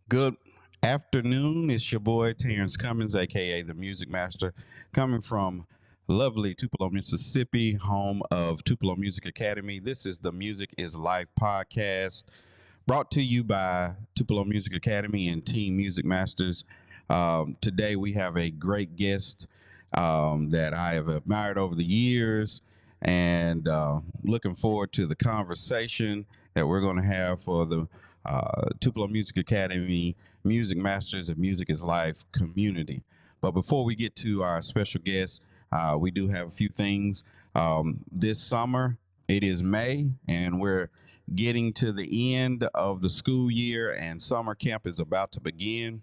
Good afternoon. It's your boy Terrence Cummins, aka the Music Master, coming from lovely Tupelo, Mississippi, home of Tupelo Music Academy. This is the Music is Life podcast, brought to you by Tupelo Music Academy and Team Music Masters. Today we have a great guest that I have admired over the years, and looking forward to the conversation that we're going to have for the Tupelo Music Academy Music Masters and Music is Life community. But before we get to our special guest, we do have a few things. This summer, it is May, and we're getting to the end of the school year, and summer camp is about to begin.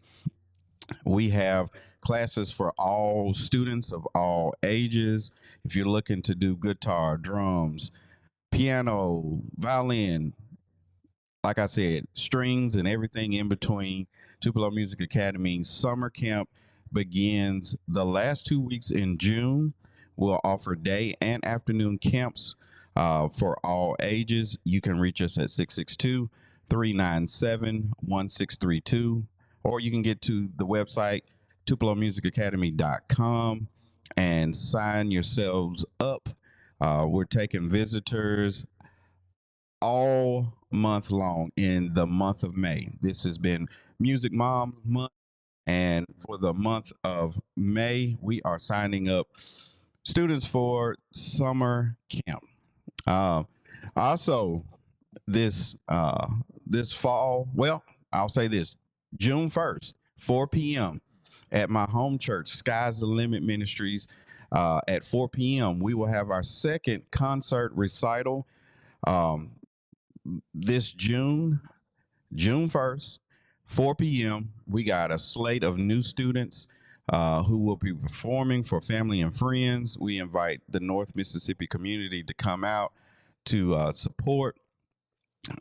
We have classes for all students of all ages. If you're looking to do guitar, drums, piano, violin, like I said, strings and everything in between, Tupelo Music Academy summer camp begins the last 2 weeks in June. We'll offer day and afternoon camps for all ages. You can reach us at 662-397-1632, or you can get to the website tupelomusicacademy.com and sign yourselves up. We're taking visitors all month long in the month of May. This has been Music Mom Month. And for the month of May, we are signing up students for summer camp. Uh, also, this fall, well, I'll say this: June 1st, 4 p.m. at my home church, Sky's the Limit Ministries. At 4 p.m., we will have our second concert recital. Um, this June 1st, 4 p.m., we got a slate of new students who will be performing for family and friends. We invite the North Mississippi community to come out to support.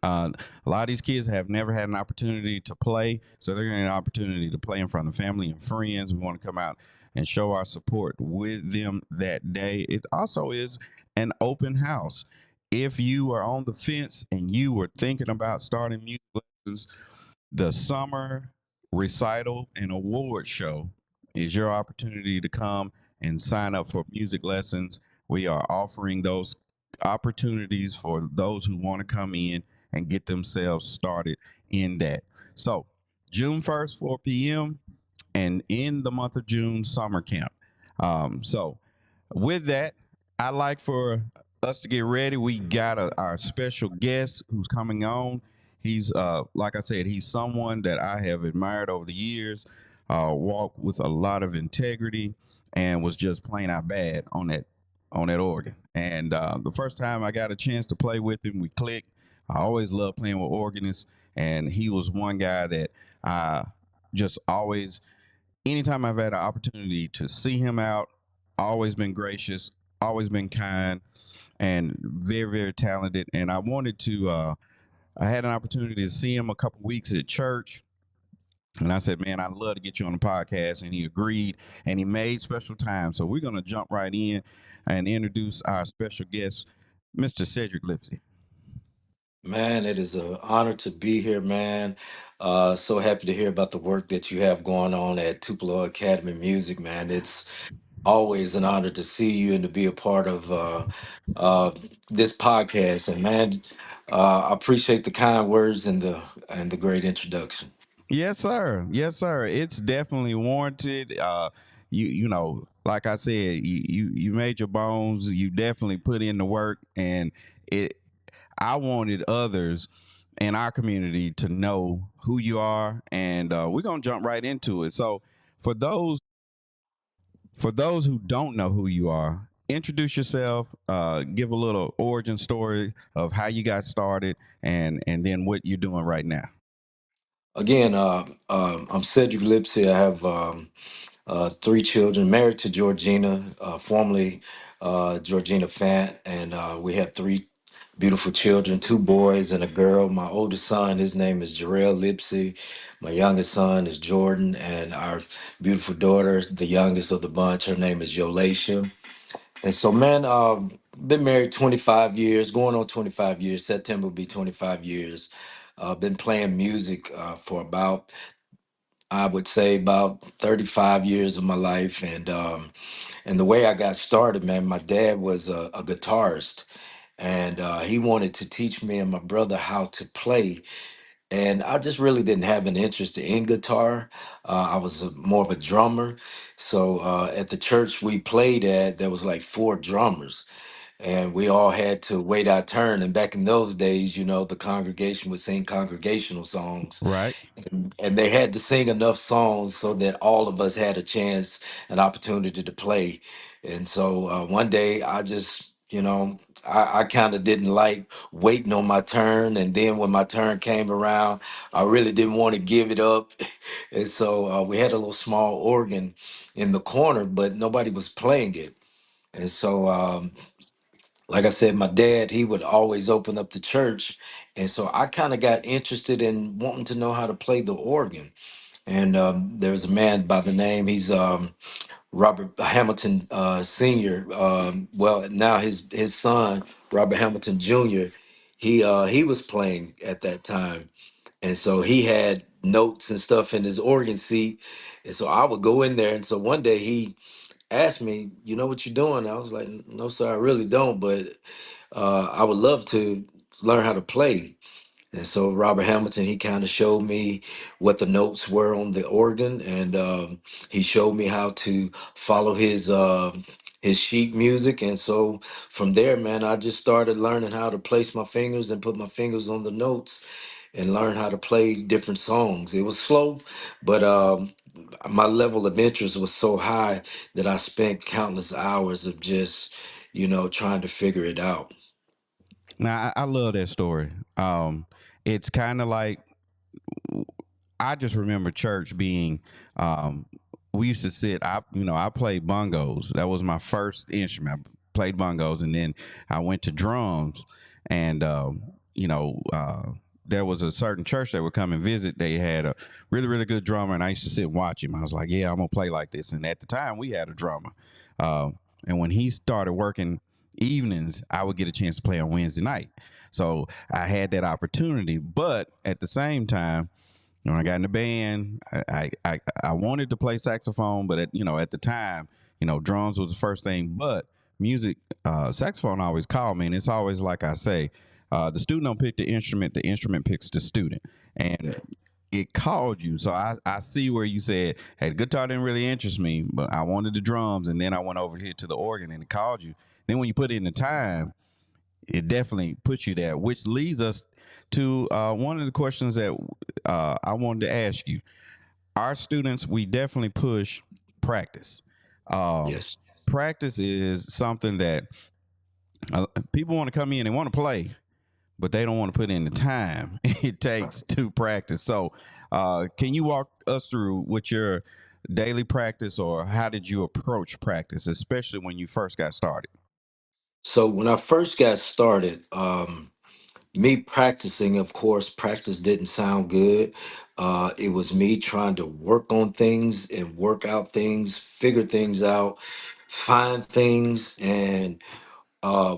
A lot of these kids have never had an opportunity to play, so they're going to get an opportunity to play in front of family and friends. We want to come out and show our support with them that day. It also is an open house. If you are on the fence and you were thinking about starting music lessons, the summer recital and award show is your opportunity to come and sign up for music lessons. We are offering those opportunities for those who want to come in and get themselves started in that. So, June 1st, 4 p.m., and in the month of June, summer camp. So, with that, I'd like for us to get ready. We got our special guest who's coming on. He's, like I said, he's someone that I have admired over the years, walked with a lot of integrity, and was just plain out bad on that organ. And the first time I got a chance to play with him, we clicked. I always loved playing with organists, and he was one guy that I just always, anytime I've had an opportunity to see him out, always been gracious, always been kind, and very, very talented. And I wanted to, I had an opportunity to see him a couple weeks at church. And I said, man, I'd love to get you on the podcast. And he agreed and he made special time. So we're going to jump right in and introduce our special guest, Mr. Cedric Lipsey. Man, it is an honor to be here, man. So happy to hear about the work that you have going on at Tupelo Academy Music, man. It's always an honor to see you and to be a part of uh, this podcast. And man, I appreciate the kind words and the great introduction. Yes, sir. Yes, sir. It's definitely warranted. You know, like I said, you made your bones. You definitely put in the work, and it. I wanted others in our community to know who you are, and we're gonna jump right into it. So, for those for those who don't know who you are, introduce yourself. Give a little origin story of how you got started, and then what you're doing right now. Again, I'm Cedric Lipsey. I have three children, married to Georgina, formerly Georgina Fant, and we have three beautiful children, two boys and a girl. My oldest son, his name is Jarrell Lipsey. My youngest son is Jordan, and our beautiful daughter, the youngest of the bunch, her name is Yolacia. And so, man, been married 25 years, going on 25 years. September will be 25 years. Been playing music for about, I would say, about 35 years of my life. And the way I got started, man, my dad was a guitarist, and he wanted to teach me and my brother how to play. And I just really didn't have an interest in guitar. I was more of a drummer. So at the church we played at, there was like four drummers, and we all had to wait our turn. And back in those days, you know, the congregation would sing congregational songs, Right. and they had to sing enough songs so that all of us had a chance, an opportunity to play. And so one day I just, you know, I kind of didn't like waiting on my turn. And then when my turn came around, I really didn't want to give it up. And so we had a little small organ in the corner, but nobody was playing it. And so like I said, my dad, he would always open up the church. And so I kind of got interested in wanting to know how to play the organ. And there's a man by the name, he's Robert Hamilton Sr. Well, now his son, Robert Hamilton Jr., he was playing at that time. And so he had notes and stuff in his organ seat. And so I would go in there. And so one day he asked me, "You know what you're doing?" I was like, "No, sir, I really don't, but I would love to learn how to play." And so Robert Hamilton, he kind of showed me what the notes were on the organ, and he showed me how to follow his sheet music. And so from there, man, I just started learning how to place my fingers and put my fingers on the notes and learn how to play different songs. It was slow, but my level of interest was so high that I spent countless hours of just, you know, trying to figure it out. Now I love that story. It's kind of like I just remember church being. We used to sit. I played bongos. That was my first instrument. I played bongos, and then I went to drums. And you know, there was a certain church that would come and visit. They had a really really good drummer, and I used to sit and watch him. I was like, yeah, I'm gonna play like this. And at the time, we had a drummer. Uh, and when he started working evenings, I would get a chance to play on Wednesday night. So I had that opportunity, but at the same time, when I got in the band, I wanted to play saxophone, but at the time, drums was the first thing. But music, saxophone always called me, and it's always like I say, the student don't pick the instrument picks the student, and Yeah. it called you. So I see where you said, hey, the guitar didn't really interest me, but I wanted the drums, and then I went over here to the organ, and it called you. Then when you put in the time, it definitely puts you there, which leads us to one of the questions that I wanted to ask you. Our students, we definitely push practice. Um, Yes. Practice is something that people want to come in and want to play, but they don't want to put in the time it takes to practice. So, can you walk us through what your daily practice, or how did you approach practice, especially when you first got started? So when I first got started, me practicing, of course, practice didn't sound good. It was me trying to work on things and work out things, figure things out, find things. And uh,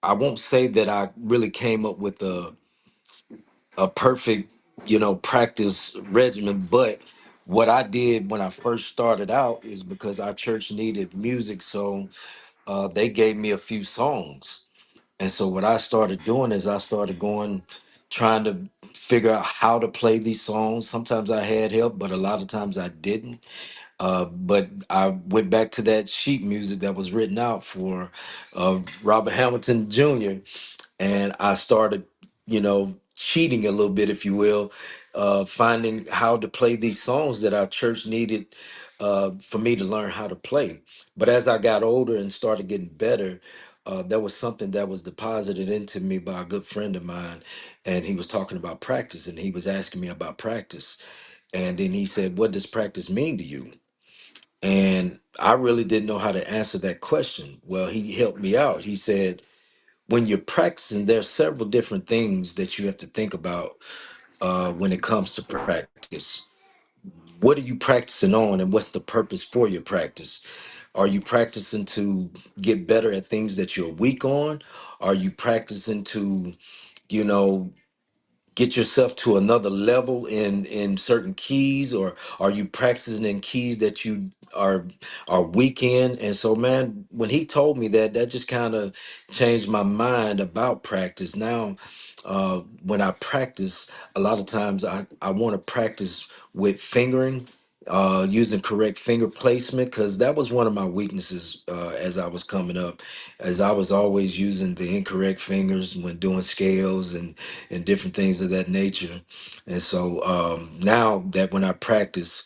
I won't say that I really came up with a perfect, you know, practice regimen, but what I did when I first started out is because our church needed music. So they gave me a few songs. And so what I started doing is I started going, trying to figure out how to play these songs. Sometimes I had help, but a lot of times I didn't. But I went back to that sheet music that was written out for Robert Hamilton Jr. And I started, you know, cheating a little bit, if you will, finding how to play these songs that our church needed for me to learn how to play. But as I got older and started getting better, there was something that was deposited into me by a good friend of mine, and he was talking about practice, and he was asking me about practice. And then he said, "What does practice mean to you?" And I really didn't know how to answer that question. Well, he helped me out. He said, when you're practicing, there's several different things that you have to think about when it comes to practice. What are you practicing on, and what's the purpose for your practice? Are you practicing to get better at things that you're weak on? Are you practicing to, you know, get yourself to another level in certain keys, or are you practicing in keys that you are weak in? And so, man, when he told me that, that just kind of changed my mind about practice. Now, when I practice, a lot of times I want to practice with fingering, using correct finger placement, because that was one of my weaknesses as I was coming up, as I was always using the incorrect fingers when doing scales and different things of that nature. And so now that when I practice,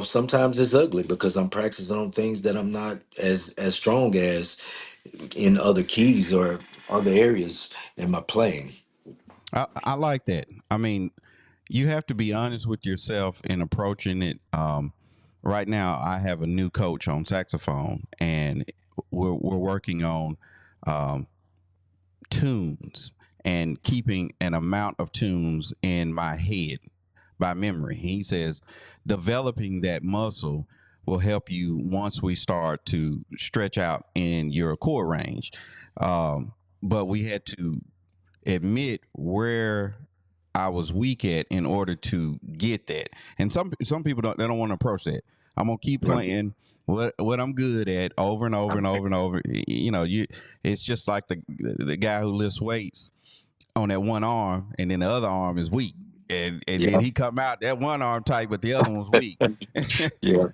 sometimes it's ugly because I'm practicing on things that I'm not as strong as in other keys or other areas in my playing. I like that. I mean, you have to be honest with yourself in approaching it. Right now, I have a new coach on saxophone, and we're working on um, tunes and keeping an amount of tunes in my head by memory. He says developing that muscle will help you once we start to stretch out in your chord range. But we had to admit where I was weak at in order to get that. And some people don't, they don't want to approach that. I'm gonna keep Right. playing what I'm good at over and over and over and over. You know, you it's just like the guy who lifts weights on that one arm, and then the other arm is weak. And then Yeah. he come out that one arm tight, but the other one was weak. Yeah.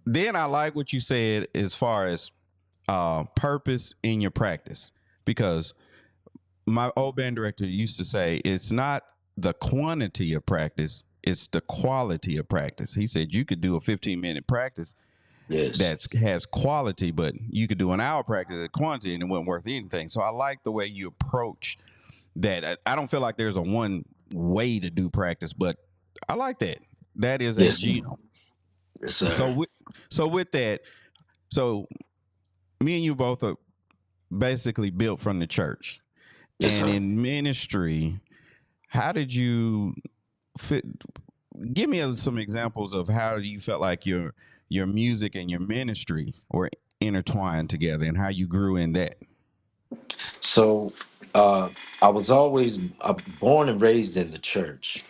Then I like what you said as far as purpose in your practice, because my old band director used to say it's not the quantity of practice, it's the quality of practice. He said you could do a 15-minute practice Yes. that has quality, but you could do an hour practice at quantity and it wasn't worth anything. So I like the way you approach that. I don't feel like there's a one way to do practice, but I like that. That is a Yes. gem. Yes, So sir. with that, so me and you both are basically built from the church. Yes, And sir. in ministry, how did you fit? Give me some examples of how you felt like your music and your ministry were intertwined together, and how you grew in that. So uh, I was always born and raised in the church.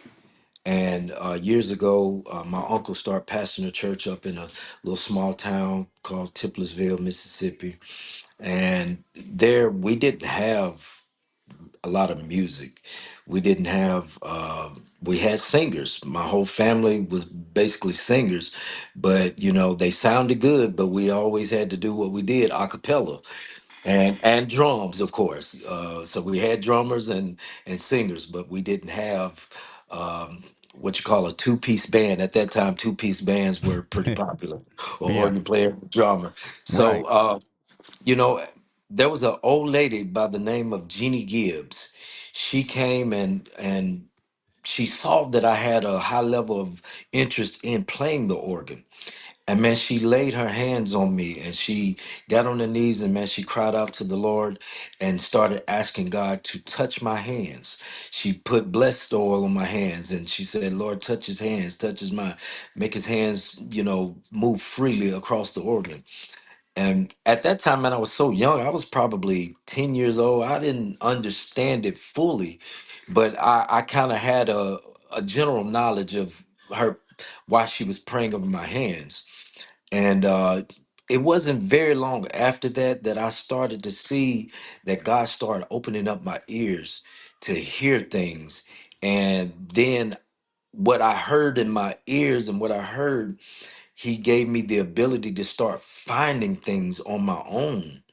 And years ago, my uncle started pastoring a church up in a little small town called Tiplersville, Mississippi. And there we didn't have a lot of music. We didn't have, we had singers. My whole family was basically singers, but they sounded good, but we always had to do what we did a cappella and drums, of course. So we had drummers and singers, but we didn't have what you call a two-piece band. At that time, two-piece bands were pretty popular, or Yeah, organ player, drummer. So right. you know, there was an old lady by the name of Jeannie Gibbs. She came and she saw that I had a high level of interest in playing the organ. And man, she laid her hands on me and she got on her knees and man, she cried out to the Lord and started asking God to touch my hands. She put blessed oil on my hands and she said, Lord, touch his hands, touch his mind, make his hands, move freely across the organ. And at that time, man, I was so young. I was probably 10 years old. I didn't understand it fully, but I kind of had a general knowledge of her, why she was praying over my hands. And it wasn't very long after that that I started to see that God started opening up my ears to hear things. And then what I heard in my ears and what I heard, he gave me the ability to start finding things on my own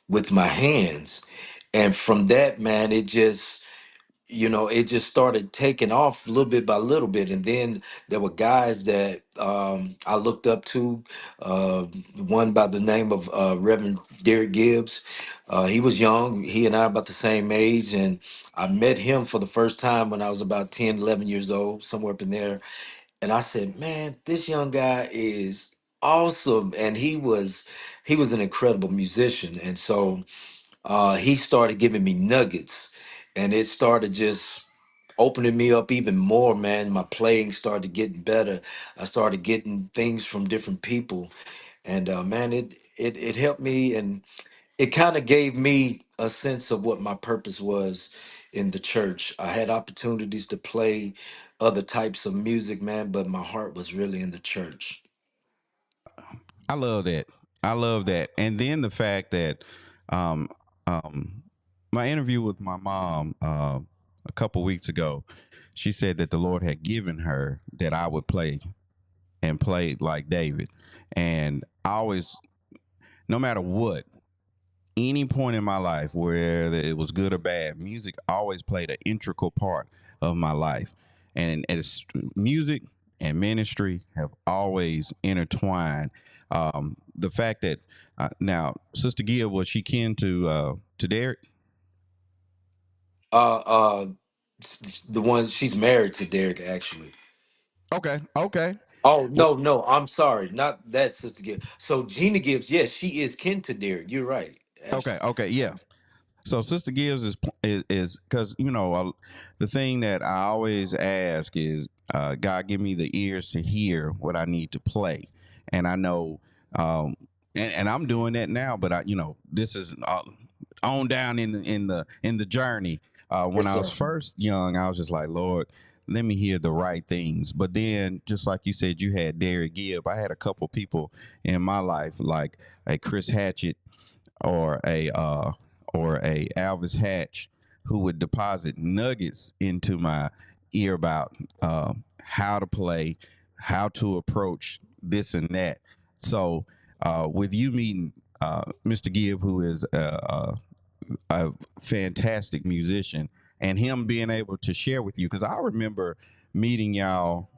with my hands. And from that, man, it just started taking off little bit by little bit. And then there were guys that I looked up to, uh, one by the name of Reverend Derek Gibbs. He was young. He and I are about the same age. And I met him for the first time when I was about 10, 11 years old, somewhere up in there. And I said, man, this young guy is awesome. And he was an incredible musician. And so he started giving me nuggets, and it started just opening me up even more, man. My playing started getting better. I started getting things from different people. And man, it helped me, and it kind of gave me a sense of what my purpose was in the church. I had opportunities to play other types of music, man, but my heart was really in the church. I love that. I love that. And then the fact that um, um, my interview with my mom a couple weeks ago, she said that the Lord had given her that I would play and play like David. And I always, no matter what, any point in my life, whether it was good or bad, music always played an integral part of my life. And it's music and ministry have always intertwined. The fact that now Sister Gia, was she kin to Derek? Uh, uh, the one she's married to Derek, actually. Okay, okay. Oh Well, no, no, I'm sorry, not that Sister Gibbs. So Gina Gibbs, yes, she is kin to Derek. You're right. okay, okay, yeah. So Sister Gibbs is because the thing that I always ask is, God, give me the ears to hear what I need to play, and I know, um, and I'm doing that now. But this is on down in the journey. When Yes, I was sir. first young, I was just like, Lord, let me hear the right things. But then, just like you said, you had Derek Gibb. I had a couple people in my life, like a Chris Hatchett or a Alvis Hatch, who would deposit nuggets into my ear about how to play, how to approach this and that. So with you meeting Mr. Gibb, who is a fantastic musician, and him being able to share with you, because I remember meeting y'all.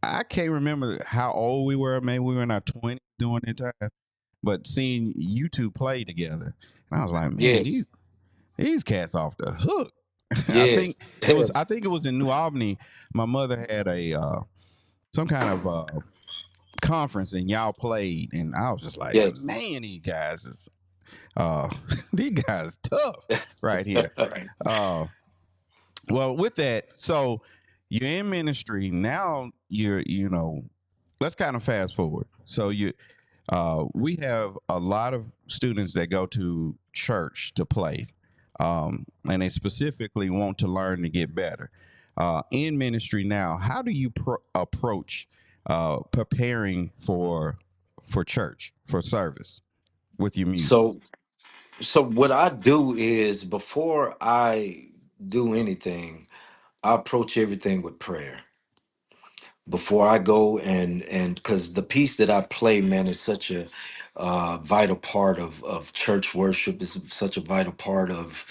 I can't remember how old we were. Maybe we were in our 20s during that time, but seeing you two play together, and I was like, man, these Yes, these cats off the hook. I yes, think it was. yes, I think it was in New Albany. My mother had a some kind of conference, and y'all played, and I was just like, yes. man, these guys is these guys tough right here. Uh, well, with that, so you're in ministry now. Let's kind of fast forward. So we have a lot of students that go to church to play, and they specifically want to learn to get better. In ministry now, how do you approach preparing for church, for service with your music? So, so what I do is before I do anything, I approach everything with prayer. Before I go and because the piece that I play, man, is such a vital part of church worship. Is such a vital part of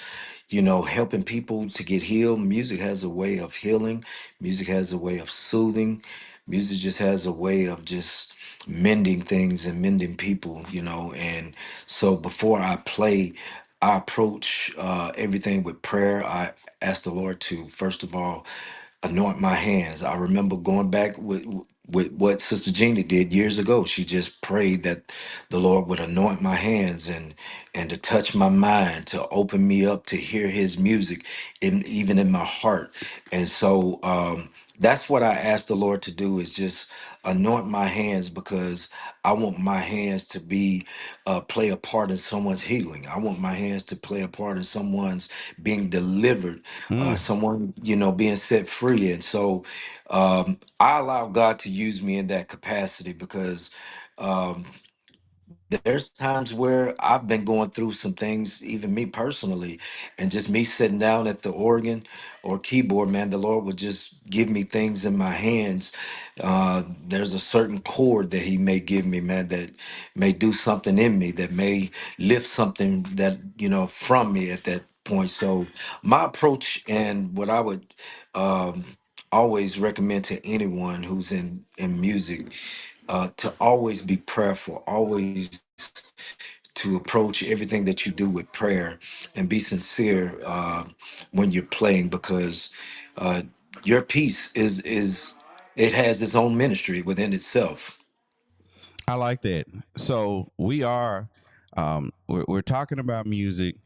helping people to get healed. Music has a way of healing. Music has a way of soothing. Music just has a way of just mending things and mending people. And so before I play, I approach everything with prayer. I ask the Lord to first of all anoint my hands. I remember going back with what Sister Jeannie did years ago. She just prayed that the Lord would anoint my hands and to touch my mind, to open me up to hear His music, even in my heart. And so that's what I asked the Lord to do, is just anoint my hands, because I want my hands to be play a part in someone's healing. I want my hands to play a part in someone's being delivered, Mm. someone being set free. And so I allow God to use me in that capacity, because um, there's times where I've been going through some things, even me personally, and just me sitting down at the organ or keyboard, man, the Lord would just give me things in my hands. There's a certain chord that He may give me, man, that may do something in me, that may lift something that, from me at that point. So my approach, and what I would um, always recommend to anyone who's in music, to always be prayerful, always to approach everything that you do with prayer, and be sincere when you're playing, because uh, your piece is it has its own ministry within itself. I like that. So we're talking about music.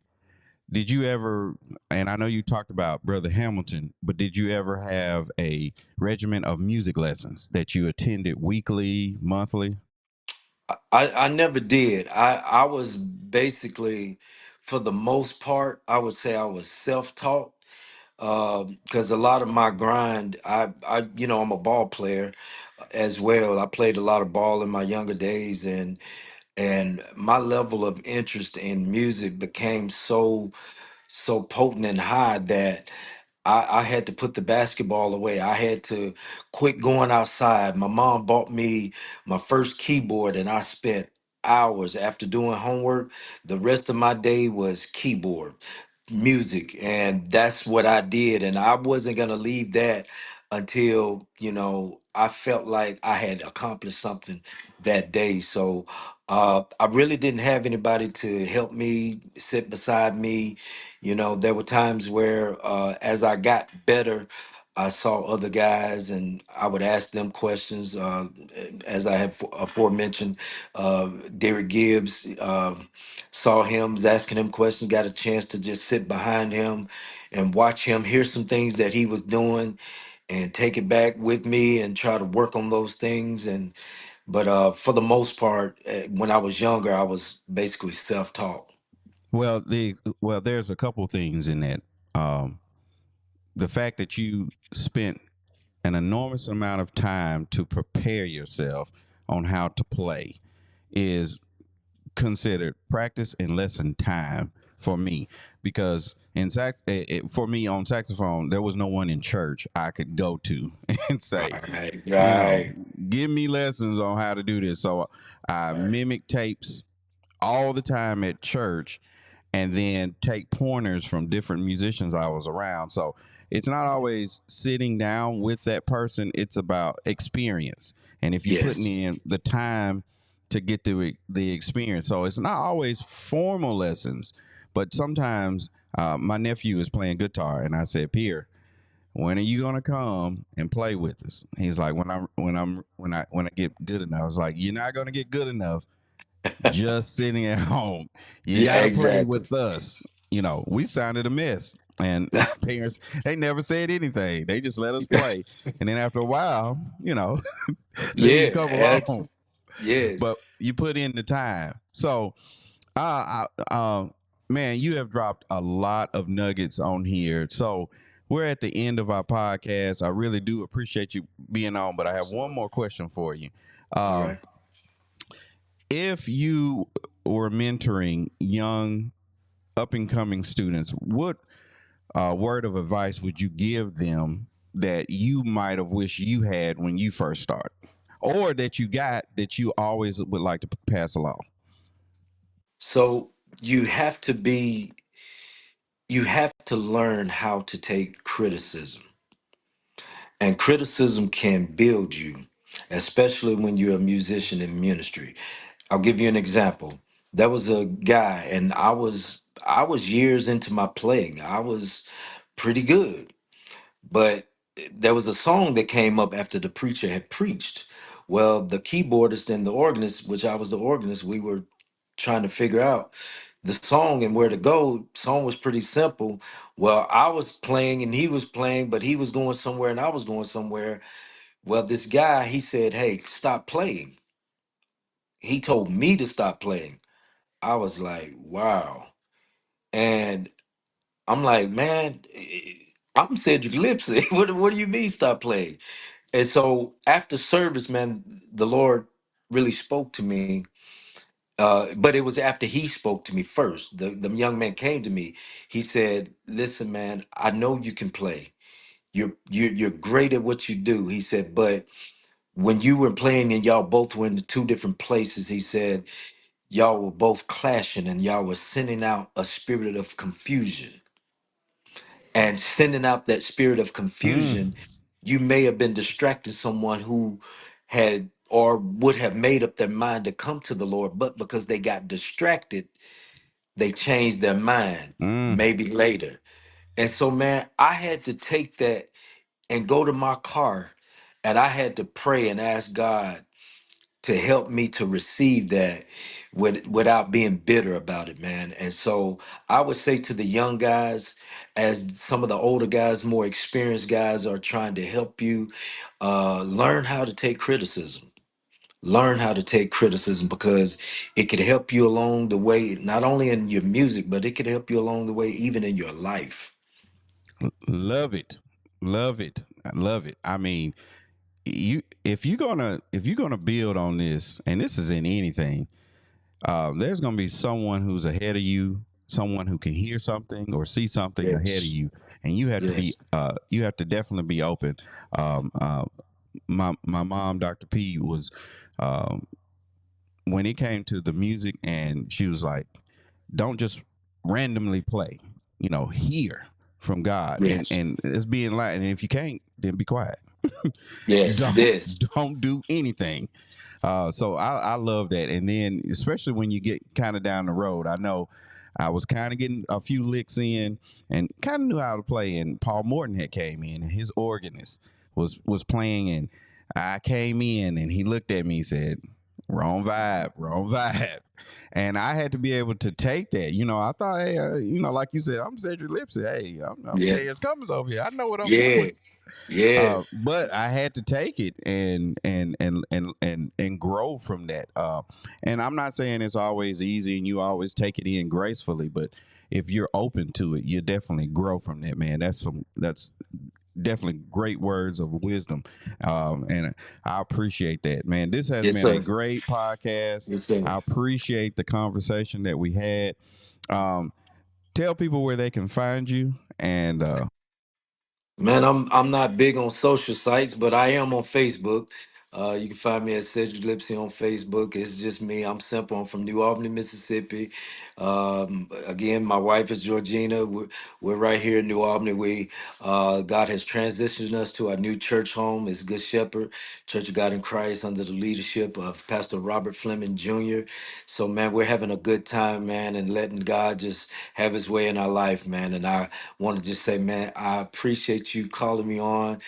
Did you ever, and I know you talked about Brother Hamilton, but did you ever have a regimen of music lessons that you attended weekly, monthly? I never did. I was basically for the most part, I would say I was self-taught because a lot of my grind, I'm a ball player as well. I played a lot of ball in my younger days, and my level of interest in music became so potent and high that I had to put the basketball away. I had to quit going outside. My mom bought me my first keyboard, and I spent hours after doing homework. The rest of my day was keyboard music, and that's what I did. And I wasn't gonna leave that until I felt like I had accomplished something that day. So I really didn't have anybody to help me, sit beside me. There were times where, as I got better, I saw other guys and I would ask them questions. As I have aforementioned, Derek Gibbs, saw him, was asking him questions, got a chance to just sit behind him and watch him, hear some things that he was doing and take it back with me and try to work on those things. But for the most part, when I was younger, I was basically self-taught. There's a couple things in that. Um, the fact that you spent an enormous amount of time to prepare yourself on how to play is considered practice and lesson time for me, because for me on saxophone there was no one in church I could go to and say, Right, you know, right, give me lessons on how to do this. So I right. mimic tapes all the time at church and then take pointers from different musicians I was around. So it's not always sitting down with that person, it's about experience. And if you're putting Yes, in the time to get the experience, so it's not always formal lessons, but sometimes my nephew is playing guitar, and I said, Pierre, when are you gonna come and play with us? He's like, when I get good enough. I was like, you're not gonna get good enough just sitting at home. You yeah, got to play exactly. with us. We sounded a mess. And parents, they never said anything. They just let us play. And then after a while, things Yeah, come along. excellent. Yes. But you put in the time. So, man, you have dropped a lot of nuggets on here. So, we're at the end of our podcast. I really do appreciate you being on, but I have one more question for you. All Um, right. if you were mentoring young up and coming students, what word of advice would you give them that you might have wished you had when you first started, or that you got that you always would like to pass along? So you have to be, you have to learn how to take criticism. And criticism can build you, especially when you're a musician in ministry. I'll give you an example. There was a guy, and I was years into my playing. I was pretty good. But there was a song that came up after the preacher had preached. Well, the keyboardist and the organist, which I was the organist, we were trying to figure out the song and where to go. Song was pretty simple. Well, I was playing and he was playing, but he was going somewhere and I was going somewhere. Well, this guy, he said, "Hey, stop playing." He told me to stop playing. I was like, wow. And I'm like, man, I'm Cedric Lipsey. What do you mean stop playing? And so after service, man, the Lord really spoke to me. But it was after he spoke to me first. The young man came to me. He said, "Listen, man, I know you can play. You're great at what you do." He said, "But when you were playing and y'all both were in the two different places," he said, "y'all were both clashing and y'all were sending out a spirit of confusion. And sending out that spirit of confusion, Mm, you may have been distracting someone who had or would have made up their mind to come to the Lord, but because they got distracted, they changed their mind mm, maybe later." And so, man, I had to take that and go to my car and I had to pray and ask God to help me to receive that without being bitter about it, man. And so I would say to the young guys, as some of the older guys, more experienced guys are trying to help you, learn how to take criticism. learn how to take criticism, because it could help you along the way, not only in your music, but it could help you along the way even in your life. Love it, love it, I love it. I mean, you if you're gonna build on this, and this is in anything, there's gonna be someone who's ahead of you, someone who can hear something or see something ahead of Yes. you, and you have to be Yes. you have to definitely be open. Um, uh, my mom, Dr. P, was um, when it came to the music, and she was like, don't just randomly play, hear from God, and Yes. it's being light. And if you can't, then be quiet. Yes. don't Yes. don't do anything. So I love that. And then especially when you get kind of down the road, I know I was kind of getting a few licks in and kind of knew how to play. And Paul Morton had came in, and his organist was playing, and I came in, and he looked at me and said, "Wrong vibe, wrong vibe." And I had to be able to take that. I thought, hey, like you said, I'm Cedric Lipsey. Hey, I'm Yeah. Terrence Cummins over here. I know what I'm Yeah. doing. Yeah. But I had to take it and grow from that. And I'm not saying it's always easy and you always take it in gracefully, but if you're open to it, you definitely grow from that, man. That's definitely great words of wisdom. And I appreciate that, man. This has Yes, been a sir. great podcast. Yes, sir. I appreciate the conversation that we had. Um, Tell people where they can find you and Man, I'm not big on social sites, but I am on Facebook. You can find me at Cedric Lipsey on Facebook. It's just me. I'm simple. I'm from New Albany, Mississippi. Again, my wife is Georgina. We're right here in New Albany. God has transitioned us to our new church home. It's Good Shepherd Church of God in Christ under the leadership of Pastor Robert Fleming Jr. So, man, we're having a good time, man, and letting God just have His way in our life, man. And I want to just say, man, I appreciate you calling me on.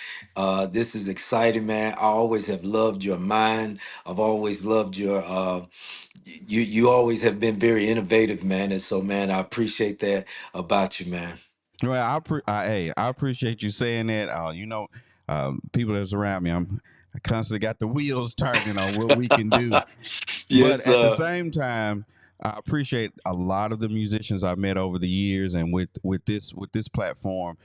This is exciting, man. I always have loved your mind. I've always loved your you always have been very innovative, man. And so, man, I appreciate that about you, man. well, hey, I appreciate you saying that. People that's around me, I constantly got the wheels turning on what we can do. But Yes, at the same time, I appreciate a lot of the musicians I met over the years, and with this platform,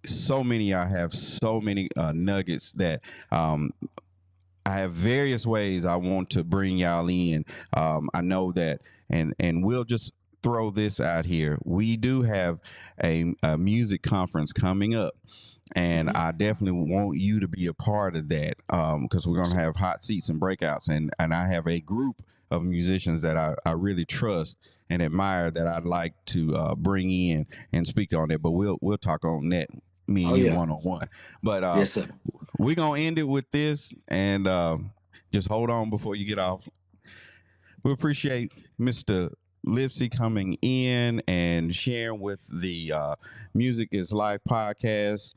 so many I have so many nuggets that um, I have various ways I want to bring y'all in. I know that, and we'll just throw this out here. We do have a music conference coming up, and Mhm. I definitely want you to be a part of that because we're gonna have hot seats and breakouts, and I have a group of musicians that I really trust and admire that I'd like to bring in and speak on it. But we'll talk on that, me Oh and you yeah. one on one. But Yes, sir. we're gonna end it with this, and just hold on before you get off. We appreciate Mr. Lipsey coming in and sharing with the Music is Life podcast.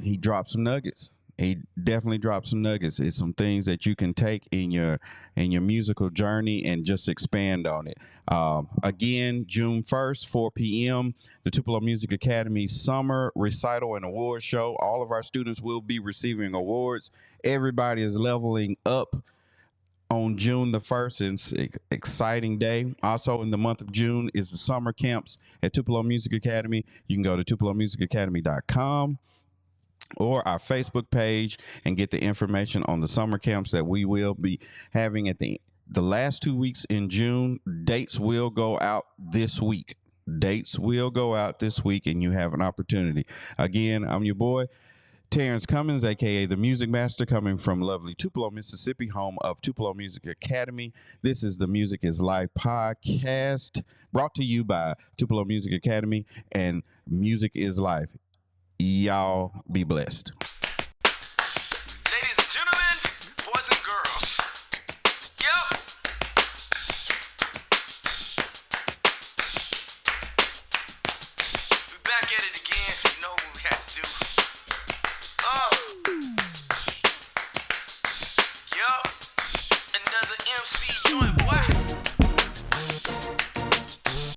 He dropped some nuggets. He definitely dropped some nuggets. It's some things that you can take in your musical journey and just expand on it. Again, June 1st, 4 p.m., the Tupelo Music Academy Summer Recital and Award Show. All of our students will be receiving awards. Everybody is leveling up on June the 1st. It's an exciting day. Also, in the month of June is the summer camps at Tupelo Music Academy. You can go to tupelomusicacademy.com or our Facebook page and get the information on the summer camps that we will be having at the last 2 weeks in June. Dates will go out this week. Dates will go out this week, and you have an opportunity. Again, I'm your boy, Terrence Cummins, aka the Music Master, coming from lovely Tupelo, Mississippi, home of Tupelo Music Academy. This is the Music is Life podcast, brought to you by Tupelo Music Academy and Music is Life. Y'all be blessed. Ladies and gentlemen, boys and girls. Yep. We back at it again. You know what we had to do.